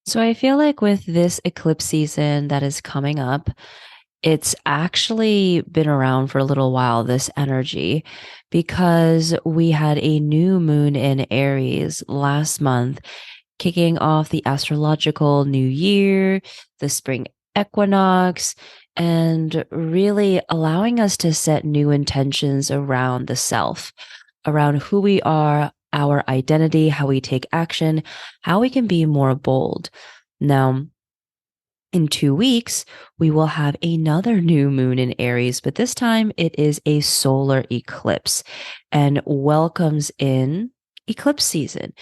So I feel like with this eclipse season that is coming up, it's actually been around for a little while, this energy, because we had a new moon in Aries last month, kicking off the astrological new year, the spring equinox, and really allowing us to set new intentions around the self, around who we are, our identity, how we take action, how we can be more bold. Now, in 2 weeks, we will have another new moon in Aries, but this time it is a solar eclipse and welcomes in eclipse season.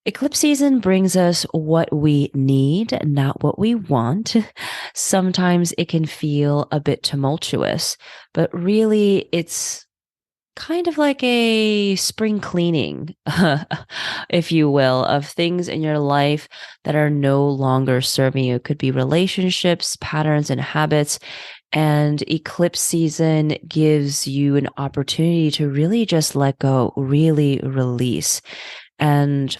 Eclipse season brings us what we need, not what we want. Sometimes it can feel a bit tumultuous, but really it's kind of like a spring cleaning, if you will, of things in your life that are no longer serving you. It could be relationships, patterns, and habits. And eclipse season gives you an opportunity to really just let go, really release. And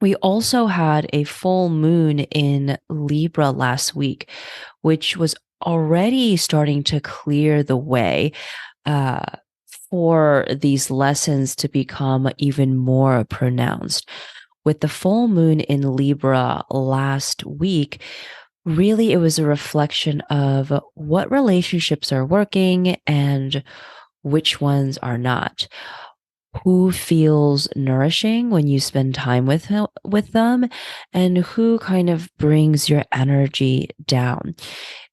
we also had a full moon in Libra last week, which was already starting to clear the way uh, for these lessons to become even more pronounced. With the full moon in Libra last week, really it was a reflection of what relationships are working and which ones are not. Who feels nourishing when you spend time with them, and who kind of brings your energy down,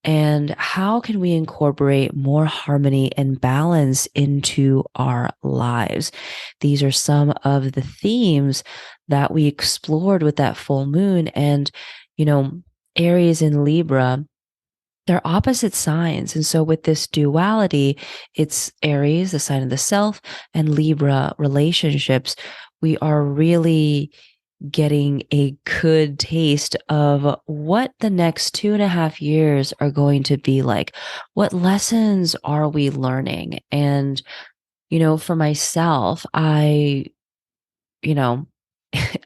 and how can we incorporate more harmony and balance into our lives. These are some of the themes that we explored with that full moon. And you know Aries and Libra, they're opposite signs. And so with this duality, it's Aries, the sign of the self, and Libra, relationships. We are really getting a good taste of what the next 2.5 years are going to be like. What lessons are we learning? And, for myself, you know,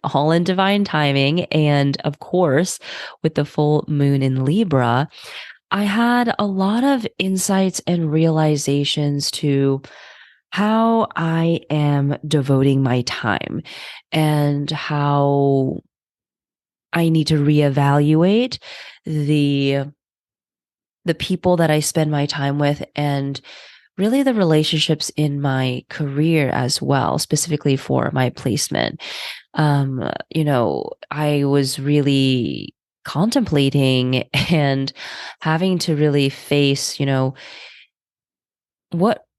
all in divine timing. And of course, with the full moon in Libra, I had a lot of insights and realizations to how I am devoting my time and how I need to reevaluate the the people that I spend my time with, and really the relationships in my career as well, specifically for my placement. I was really contemplating and having to really face,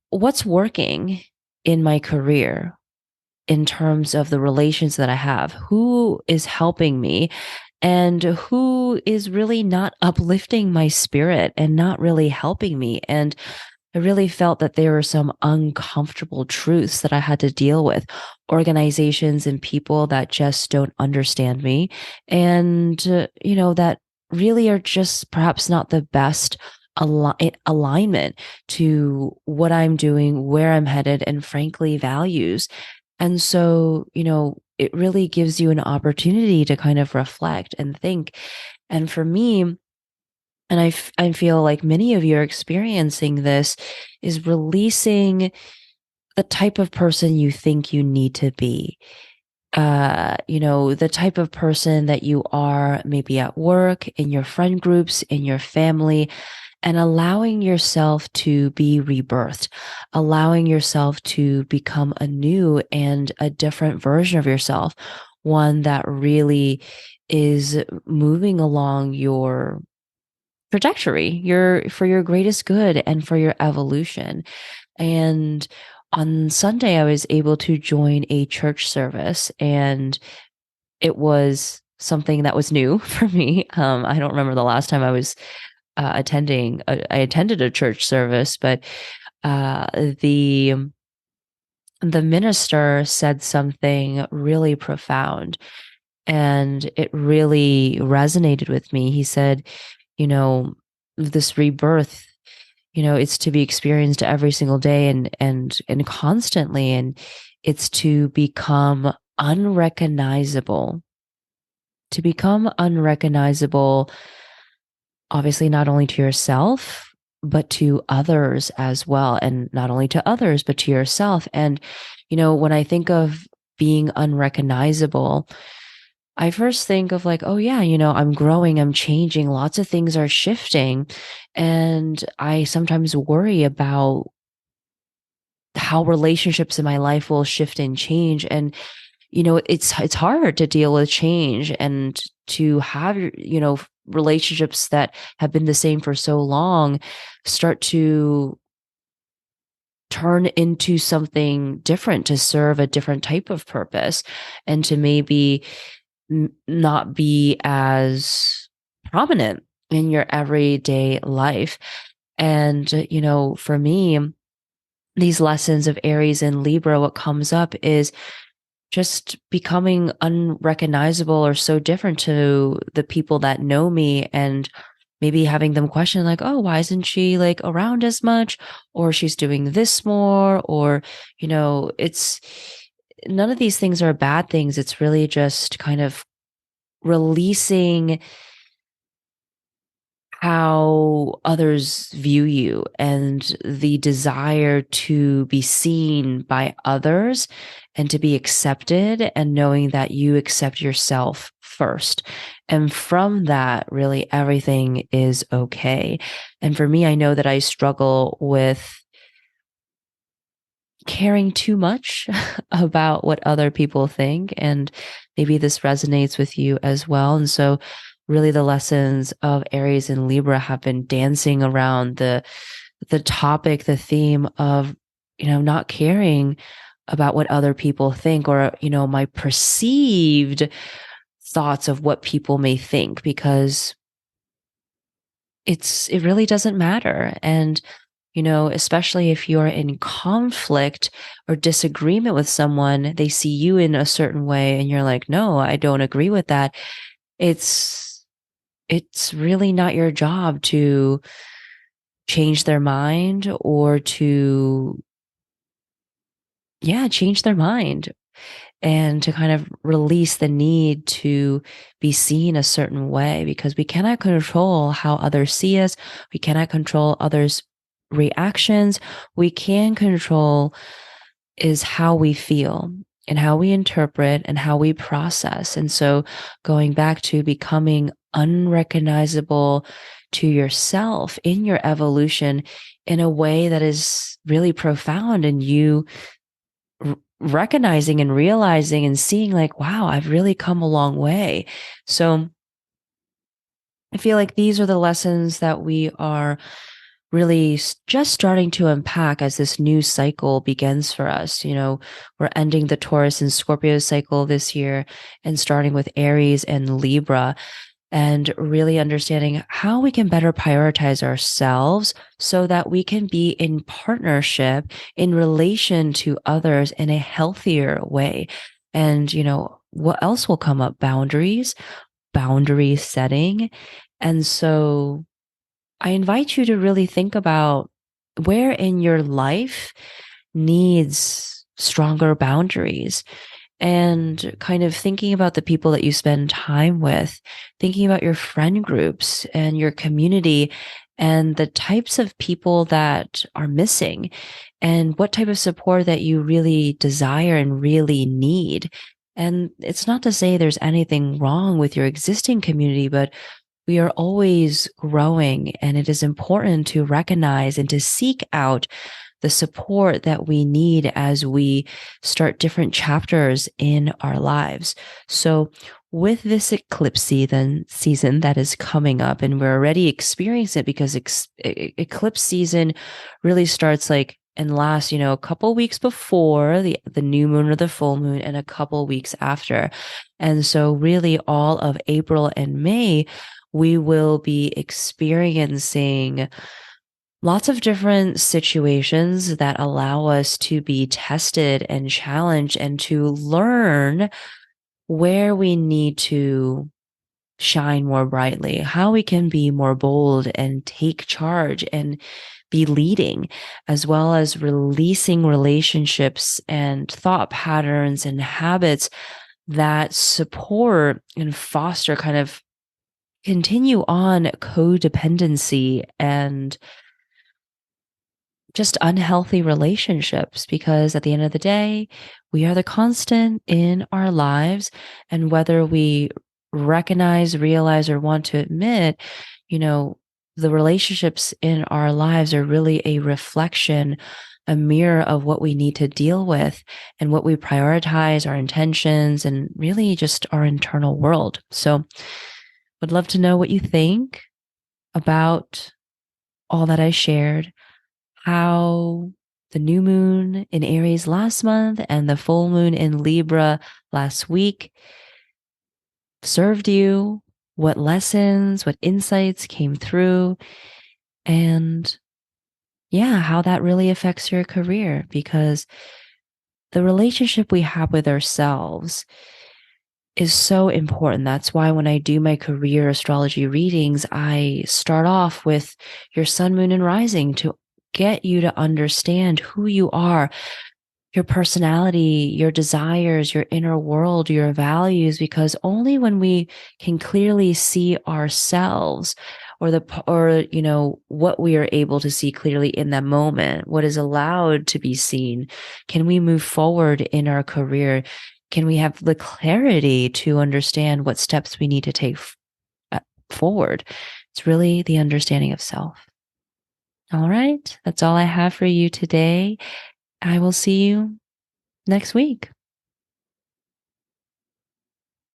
what's working in my career in terms of the relations that I have, who is helping me and who is really not uplifting my spirit and not really helping me. And I really felt that there were some uncomfortable truths that I had to deal with, organizations and people that just don't understand me. And, that really are just perhaps not the best alignment to what I'm doing, where I'm headed, and frankly, values. And so, it really gives you an opportunity to kind of reflect and think. And for me, and I feel like many of you are experiencing this, is releasing the type of person you think you need to be. The type of person that you are maybe at work, in your friend groups, in your family, and allowing yourself to be rebirthed, allowing yourself to become a new and a different version of yourself, one that really is moving along your trajectory, for your greatest good and for your evolution. And on Sunday, I was able to join a church service, and it was something that was new for me. I don't remember the last time I was attending. I attended a church service, but the minister said something really profound, and it really resonated with me. He said, you know, this rebirth, it's to be experienced every single day and constantly, and it's to become unrecognizable to become unrecognizable, obviously, not only to yourself, but to others as well. And not only to others, but to yourself. And, when I think of being unrecognizable, I first think of like, oh, yeah, I'm growing, I'm changing, lots of things are shifting. And I sometimes worry about how relationships in my life will shift and change. And it's hard to deal with change and to have relationships that have been the same for so long start to turn into something different, to serve a different type of purpose, and to maybe not be as prominent in your everyday life. And for me, these lessons of Aries and Libra, what comes up is just becoming unrecognizable or so different to the people that know me, and maybe having them question like, oh, why isn't she like around as much, or she's doing this more, or it's none of these things are bad things. It's really just kind of releasing how others view you and the desire to be seen by others and to be accepted, and knowing that you accept yourself first. And from that, really everything is okay. And for me, I know that I struggle with caring too much about what other people think. And maybe this resonates with you as well. And so, really, the lessons of Aries and Libra have been dancing around the topic, the theme of, not caring about what other people think, or, my perceived thoughts of what people may think, because it really doesn't matter. And especially if you're in conflict or disagreement with someone, they see you in a certain way and you're like, no, I don't agree with that. It's really not your job to change their mind, or to, yeah, change their mind, and to kind of release the need to be seen a certain way, because we cannot control how others see us. We cannot control others' reactions. We can control is how we feel and how we interpret and how we process. And so, going back to becoming unrecognizable to yourself in your evolution in a way that is really profound, and you recognizing and realizing and seeing like, wow, I've really come a long way. So I feel like these are the lessons that we are really just starting to unpack as this new cycle begins for us. We're ending the Taurus and Scorpio cycle this year and starting with Aries and Libra, and really understanding how we can better prioritize ourselves so that we can be in partnership in relation to others in a healthier way. And, what else will come up? Boundary setting. And so I invite you to really think about where in your life needs stronger boundaries, and kind of thinking about the people that you spend time with, thinking about your friend groups and your community, and the types of people that are missing, and what type of support that you really desire and really need. And it's not to say there's anything wrong with your existing community, but we are always growing, and it is important to recognize and to seek out the support that we need as we start different chapters in our lives. So with this eclipse season that is coming up, and we're already experiencing it, because eclipse season really starts like and lasts, a couple weeks before the new moon or the full moon, and a couple weeks after. And so really all of April and May, we will be experiencing lots of different situations that allow us to be tested and challenged, and to learn where we need to shine more brightly, how we can be more bold and take charge and be leading, as well as releasing relationships and thought patterns and habits that support and foster kind of continue on codependency and just unhealthy relationships, because at the end of the day, we are the constant in our lives. And whether we recognize, realize, or want to admit, you know, the relationships in our lives are really a reflection, a mirror of what we need to deal with and what we prioritize, our intentions, and really just our internal world. So, would love to know what you think about all that I shared, how the new moon in Aries last month and the full moon in Libra last week served you, what lessons, what insights came through, and yeah, how that really affects your career, because the relationship we have with ourselves is so important. That's why when I do my career astrology readings, I start off with your sun, moon, and rising to get you to understand who you are, your personality, your desires, your inner world, your values, because only when we can clearly see ourselves, or what we are able to see clearly in that moment, what is allowed to be seen, can we move forward in our career? Can we have the clarity to understand what steps we need to take forward? It's really the understanding of self. All right. That's all I have for you today. I will see you next week.